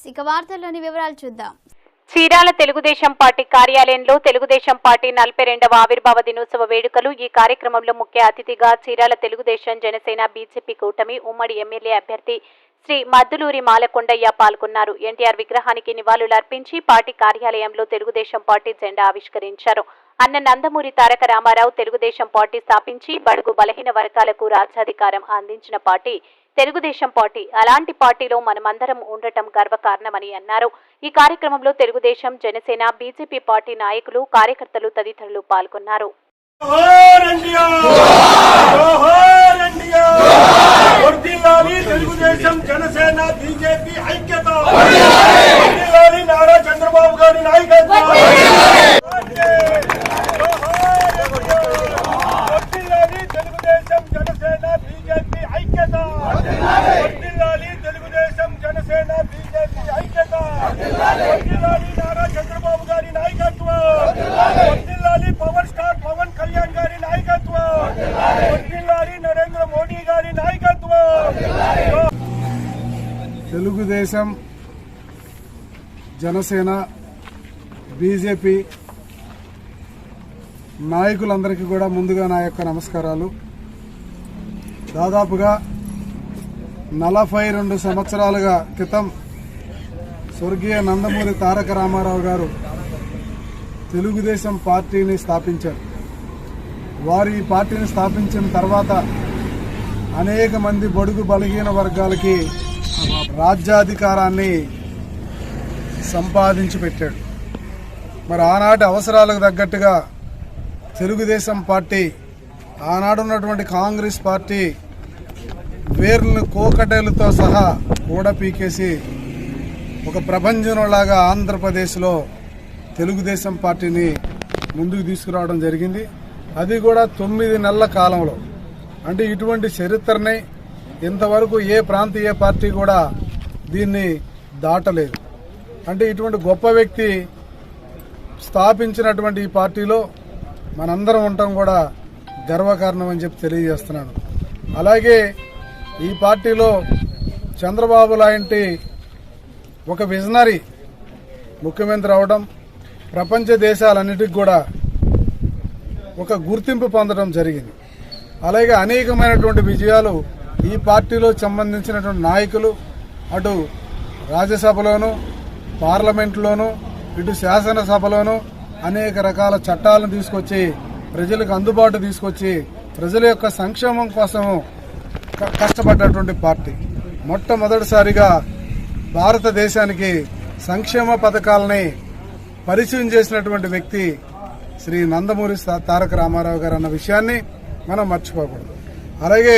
ఇక వార్తల్లోని వివరాలు చూద్దాం. చీరాల తెలుగుదేశం పార్టీ కార్యాలయంలో తెలుగుదేశం పార్టీ 42వ ఆవిర్భావ దినోత్సవ వేడుకలు. ఈ కార్యక్రమంలో ముఖ్య అతిథిగా చీరాల తెలుగుదేశం జనసేన బీజేపీ కూటమి ఉమ్మడి ఎమ్మెల్యే అభ్యర్థి శ్రీ మద్దులూరి మాలకొండయ్య పాల్గొన్నారు. ఎన్టీఆర్ విగ్రహానికి నివాళులర్పించి పార్టీ కార్యాలయంలో తెలుగుదేశం పార్టీ జెండా ఆవిష్కరించారు. అన్న నందమూరి తారక రామారావు తెలుగుదేశం పార్టీ స్థాపించి బడుగు బలహీన వర్గాలకు రాజ్యాధికారం అందించిన పార్టీ తెలుగుదేశం పార్టీ. అలాంటి పార్టీలో మనమందరం ఉండటం గర్వకారణమని అన్నారు. ఈ కార్యక్రమంలో తెలుగుదేశం, జనసేన, బీజేపీ పార్టీ నాయకులు, కార్యకర్తలు తదితరులు పాల్గొన్నారు. తెలుగుదేశం, జనసేన, బీజేపీ ఐక్యత, నారా చంద్రబాబు గారి నాయకత్వం. తెలుగుదేశం, జనసేన, బీజేపీ ఐక్యత. తెలుగుదేశం, జనసేన, బీజేపీ ఐక్యత. నారా చంద్రబాబు గారి నాయకత్వం. పవర్ స్టార్ పవన్ కళ్యాణ్ గారి నాయకత్వం. నరేంద్ర మోడీ గారి నాయకత్వం. తెలుగుదేశం, జనసేన, బీజేపీ నాయకులందరికీ కూడా ముందుగా నా యొక్క నమస్కారాలు. దాదాపుగా 42 సంవత్సరాలుగా క్రితం స్వర్గీయ నందమూరి తారక రామారావు గారు తెలుగుదేశం పార్టీని స్థాపించారు. వారు ఈ పార్టీని స్థాపించిన తర్వాత అనేక మంది బడుగు బలహీన వర్గాలకి రాజ్యాధికారాన్ని సంపాదించి పెట్టాడు. మరి ఆనాటి అవసరాలకు తగ్గట్టుగా తెలుగుదేశం పార్టీ, ఆనాడున్నటువంటి కాంగ్రెస్ పార్టీ వేర్లను కోకటేలతో సహా కూడా పీకేసి ఒక ప్రభంజనంలాగా ఆంధ్రప్రదేశ్లో తెలుగుదేశం పార్టీని ముందుకు తీసుకురావడం జరిగింది. అది కూడా 9 నెలల కాలంలో. అంటే ఇటువంటి చరిత్రని ఇంతవరకు ఏ ప్రాంతీయ పార్టీ కూడా దీన్ని దాటలేదు. అంటే ఇటువంటి గొప్ప వ్యక్తి స్థాపించినటువంటి ఈ పార్టీలో మనందరం ఉండటం కూడా గర్వకారణం అని చెప్పి తెలియజేస్తున్నాను. అలాగే ఈ పార్టీలో చంద్రబాబు లాంటి ఒక విజనరీ ముఖ్యమంత్రి అవడం, ప్రపంచ దేశాలన్నిటికీ కూడా ఒక గుర్తింపు పొందడం జరిగింది. అలాగే అనేకమైనటువంటి విజయాలు ఈ పార్టీలో సంబంధించినటువంటి నాయకులు అటు రాజ్యసభలోను, పార్లమెంట్లోను, ఇటు శాసనసభలోను అనేక రకాల చట్టాలను తీసుకొచ్చి ప్రజలకు అందుబాటు తీసుకొచ్చి ప్రజల యొక్క సంక్షేమం కోసం కష్టపడ్డటువంటి పార్టీ. మొట్టమొదటిసారిగా భారతదేశానికి సంక్షేమ పథకాలని పరిచయం చేసినటువంటి వ్యక్తి శ్రీ నందమూరి తారక రామారావు గారు అన్న విషయాన్ని మనం మర్చిపోకూడదు. అలాగే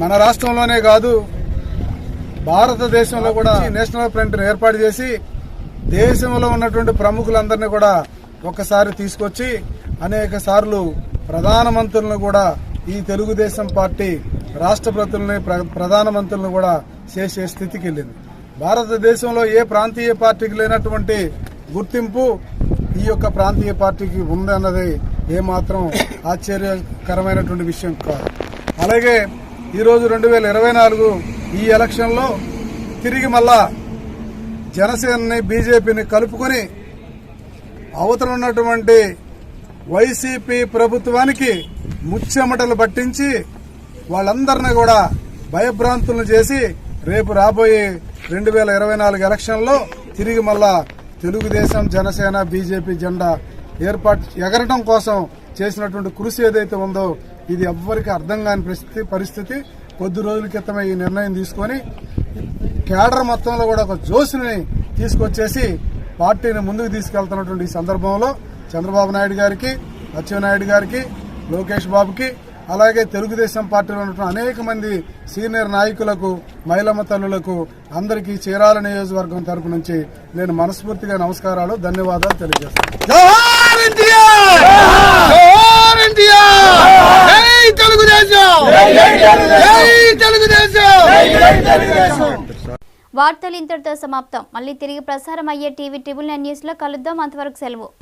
మన రాష్ట్రంలోనే కాదు, భారతదేశంలో కూడా నేషనల్ ఫ్రంట్ ఏర్పాటు చేసి దేశంలో ఉన్నటువంటి ప్రముఖులందరినీ కూడా ఒక్కసారి తీసుకొచ్చి అనేక సార్లు ప్రధానమంత్రులను కూడా ఈ తెలుగుదేశం పార్టీ రాష్ట్రపతులని, ప్రధానమంత్రులను కూడా చేసే స్థితికి వెళ్ళింది. భారతదేశంలో ఏ ప్రాంతీయ పార్టీకి లేనటువంటి గుర్తింపు ఈ యొక్క ప్రాంతీయ పార్టీకి ఉందన్నది ఏమాత్రం ఆశ్చర్యకరమైనటువంటి విషయం కాదు. అలాగే ఈరోజు 2024 ఈ ఎలక్షన్లో తిరిగి మళ్ళా జనసేనని, బీజేపీని కలుపుకొని అవతల ఉన్నటువంటి వైసీపీ ప్రభుత్వానికి ముచ్చెమటలు పట్టించి వాళ్ళందరినీ కూడా భయభ్రాంతులను చేసి రేపు రాబోయే 2024 ఎలక్షన్లో తిరిగి మళ్ళా తెలుగుదేశం, జనసేన, బీజేపీ జెండా ఎగరటం కోసం చేసినటువంటి కృషి ఏదైతే ఉందో ఇది ఎవ్వరికి అర్థం కాని పరిస్థితి. కొద్ది రోజుల క్రితమే ఈ నిర్ణయం తీసుకొని కేడర్ మొత్తంలో కూడా ఒక జోష్ని తీసుకొచ్చేసి పార్టీని ముందుకు తీసుకెళ్తున్నటువంటి ఈ సందర్భంలో చంద్రబాబు నాయుడు గారికి, అచ్చెన్నాయుడు గారికి, లోకేష్ బాబుకి, అలాగే తెలుగుదేశం పార్టీలో ఉన్నటువంటి అనేక మంది సీనియర్ నాయకులకు, మహిళమ్మ తల్లులకు అందరికీ చీరాల నియోజకవర్గం తరపు నుంచి నేను మనస్ఫూర్తిగా నమస్కారాలు, ధన్యవాదాలు తెలియజేస్తాను. వార్తలు ఇంతటితో సమాప్తం. మళ్ళీ తిరిగి ప్రసారం అయ్యే టీవీ 9 న్యూస్ లో కలుద్దాం. అంతవరకు సెలవు.